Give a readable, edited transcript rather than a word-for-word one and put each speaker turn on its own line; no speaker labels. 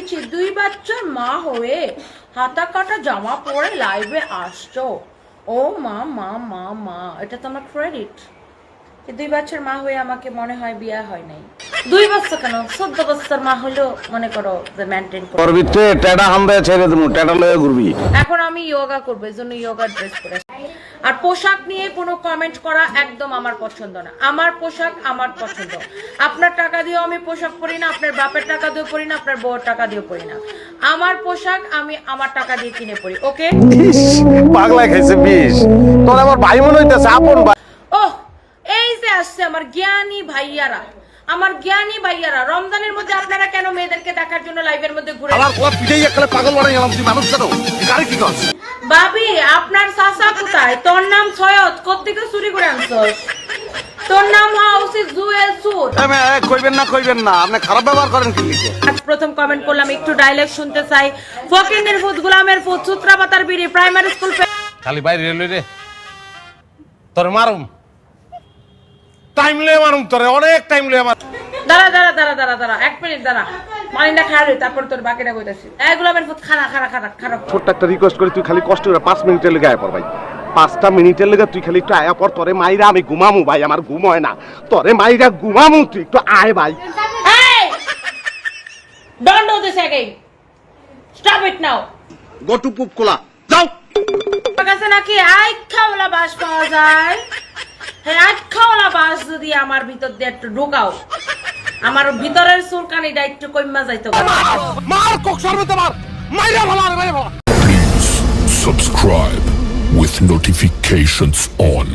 ছি 2 বাচ্চার মা হয়ে হাতা কাটা জামা পরে লাইভে আসছো। ও মা মা মা মা, এটা তো আমার ক্রেডিট। 2 বাচ্চার মা হয়ে আমাকে মনে হয় বিয়ে হয় নাই। 2 বাচ্চা কেন, 14 বাচ্চার মা হলো মনে করো যে মেইনটেইন করো।
তোর ভিতরে টেডা হামদা ছেড়ে দেবো, টেডা লয়ে ঘুরবি।
এখন আমি যোগা করব, এজন্য যোগা ড্রেস পরে। আর পোশাক নিয়ে কোনো কমেন্ট করা একদম আমার পছন্দ না। আমার পোশাক আমার পছন্দ। আপনার টাকা দিয়েও আমি পোশাক পরি না, আপনার বাপের টাকা দিয়েও পরি না, আপনার বউয়ের টাকা দিয়েও পরি না। আমার পোশাক আমি আমার টাকা দিয়ে কিনে পরি। ওকে,
পাগলা খাইছে বিষ। তোর আমার ভাই মনে হইতেছে, আপন ভাই।
ওহ, এই যে আসছে আমার জ্ঞানী ভাইয়ারা, আমার জ্ঞানী ভাইয়ারা। রমজানের মধ্যে আপনারা কেন মেয়েদেরকে দেখার জন্য লাইভের মধ্যে ঘুরে?
আমার কোলা পিটাই একলা পাগল বানাই গেলাম, তুই মানুষ জানো গাড়ি কি করছ?
ভাবি, আপনার চাচা কোথায়? তোর নাম সৈয়দ, কোত্থেকে চুরি করে আনছস? তোর নাম হওয়া উচিত জুয়েল সুর।
কইবেন না, আপনি খারাপ ব্যবহার করেন কি লিখে?
আজ প্রথম কমেন্ট করলাম, একটু ডায়লগ শুনতে চাই। ফকিনের ফুট, গোলামের ফুট, সূত্রাপাতার বিড়ি, প্রাইমারি স্কুল।
খালি বাইরে রেলই রে, তোর মারুম, টাইম লয়ে মারুম, তোরে অনেক টাইম লয়ে মার।
দাঁড়া 1 মিনিট দাঁড়া, মাইন্ডা খাড়ে, তারপর তোর বাকিটা কইতাছি। এই গোলামের ফুট, খাড়া।
ছোট্ট একটা রিকোয়েস্ট করি, তুই খালি কষ্ট করে 5 মিনিটের লেগে আয়া পর ভাই। 5টা মিনিটের লেগে তুই খালি একটু আয়া পর। তোরে মাইরা আমি ঘুমামু ভাই, আমার ঘুম হয় না। তোরে মাইরা ঘুমামু, তুই একটু আয় ভাই।
এই, don't do this again. Stop it now.
Go to পুপ কোলা, যাও।
কাছে নাকি আইখাওয়ালা বাস পাওয়া যায়? হ্যাঁ, আইখাওয়ালা বাস যদি আমার ভিতর দিয়ে একটু ঢোকাও, আমার ভিতরের চুলকানিটা একটু কইমা যাইতো।
মার কক সর্বতে মার, মাইরা ভালো আরে মাইরা ভালো।
Please subscribe with notifications on.